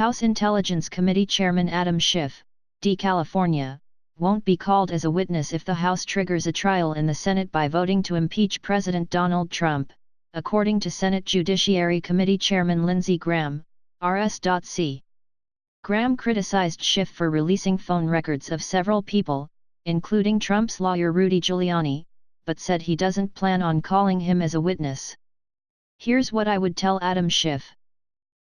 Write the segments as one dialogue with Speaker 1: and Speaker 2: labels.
Speaker 1: House Intelligence Committee Chairman Adam Schiff, D. California, won't be called as a witness if the House triggers a trial in the Senate by voting to impeach President Donald Trump, according to Senate Judiciary Committee Chairman Lindsey Graham, Rs.C. Graham criticized Schiff for releasing phone records of several people, including Trump's lawyer Rudy Giuliani, but said he doesn't plan on calling him as a witness. "Here's what I would tell Adam Schiff.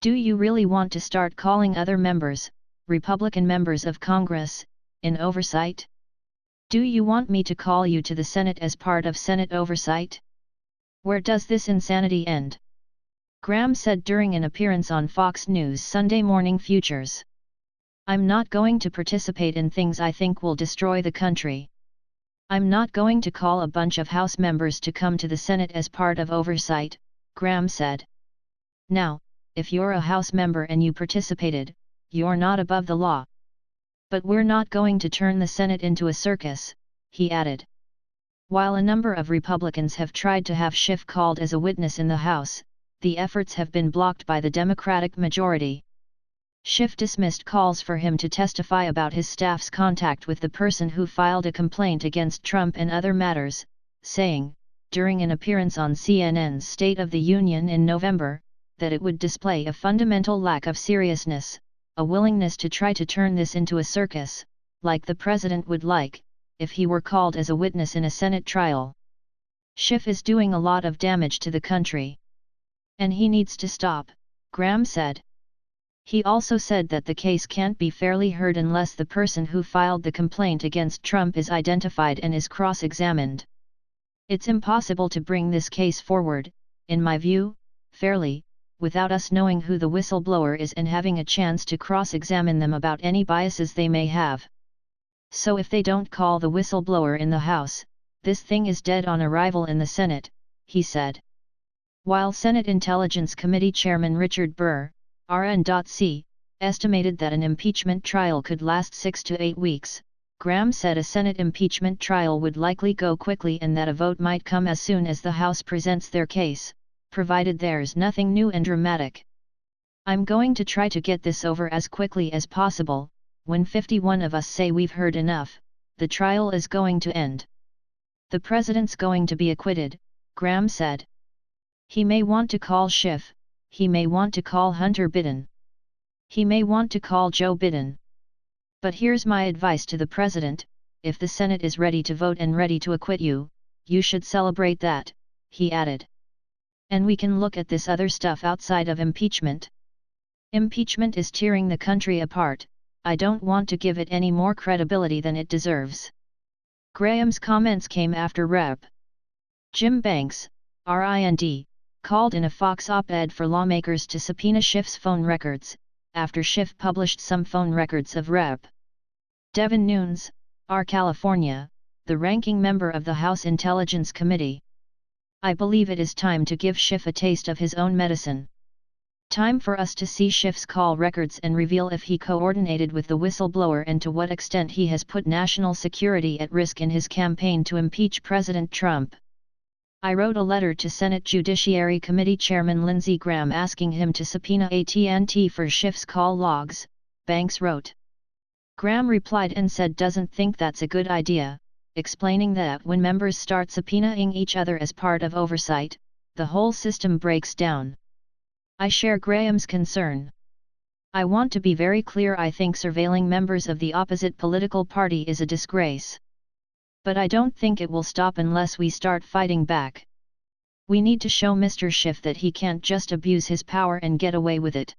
Speaker 1: Do you really want to start calling other members, Republican members of Congress, in oversight? Do you want me to call you to the Senate as part of Senate oversight? Where does this insanity end?" Graham said during an appearance on Fox News Sunday Morning Futures. "I'm not going to participate in things I think will destroy the country. I'm not going to call a bunch of House members to come to the Senate as part of oversight," Graham said. "Now, if you're a House member and you participated, you're not above the law. But we're not going to turn the Senate into a circus," he added. While a number of Republicans have tried to have Schiff called as a witness in the House, the efforts have been blocked by the Democratic majority. Schiff dismissed calls for him to testify about his staff's contact with the person who filed a complaint against Trump and other matters, saying, during an appearance on CNN's State of the Union in November, that it would display a fundamental lack of seriousness, a willingness to try to turn this into a circus, like the president would like, if he were called as a witness in a Senate trial. "Schiff is doing a lot of damage to the country. And he needs to stop," Graham said. He also said that the case can't be fairly heard unless the person who filed the complaint against Trump is identified and is cross-examined. "It's impossible to bring this case forward, in my view, fairly, without us knowing who the whistleblower is and having a chance to cross-examine them about any biases they may have. So if they don't call the whistleblower in the House, this thing is dead on arrival in the Senate," he said. While Senate Intelligence Committee Chairman Richard Burr, RN.C., estimated that an impeachment trial could last 6 to 8 weeks, Graham said a Senate impeachment trial would likely go quickly and that a vote might come as soon as the House presents their case, provided there's nothing new and dramatic. "I'm going to try to get this over as quickly as possible. When 51 of us say we've heard enough, the trial is going to end. The president's going to be acquitted," Graham said. "He may want to call Schiff, he may want to call Hunter Biden. He may want to call Joe Biden. But here's my advice to the president: if the Senate is ready to vote and ready to acquit you, you should celebrate that," he added. "And we can look at this other stuff outside of impeachment. Impeachment is tearing the country apart. I don't want to give it any more credibility than it deserves." Graham's comments came after Rep. Jim Banks, RIND, called in a Fox op-ed for lawmakers to subpoena Schiff's phone records, after Schiff published some phone records of Rep. Devin Nunes, R. California, the ranking member of the House Intelligence Committee. "I believe it is time to give Schiff a taste of his own medicine. Time for us to see Schiff's call records and reveal if he coordinated with the whistleblower and to what extent he has put national security at risk in his campaign to impeach President Trump. I wrote a letter to Senate Judiciary Committee Chairman Lindsey Graham asking him to subpoena AT&T for Schiff's call logs," Banks wrote. Graham replied and said doesn't think that's a good idea, explaining that when members start subpoenaing each other as part of oversight, the whole system breaks down. "I share Graham's concern. I want to be very clear: I think surveilling members of the opposite political party is a disgrace. But I don't think it will stop unless we start fighting back. We need to show Mr. Schiff that he can't just abuse his power and get away with it."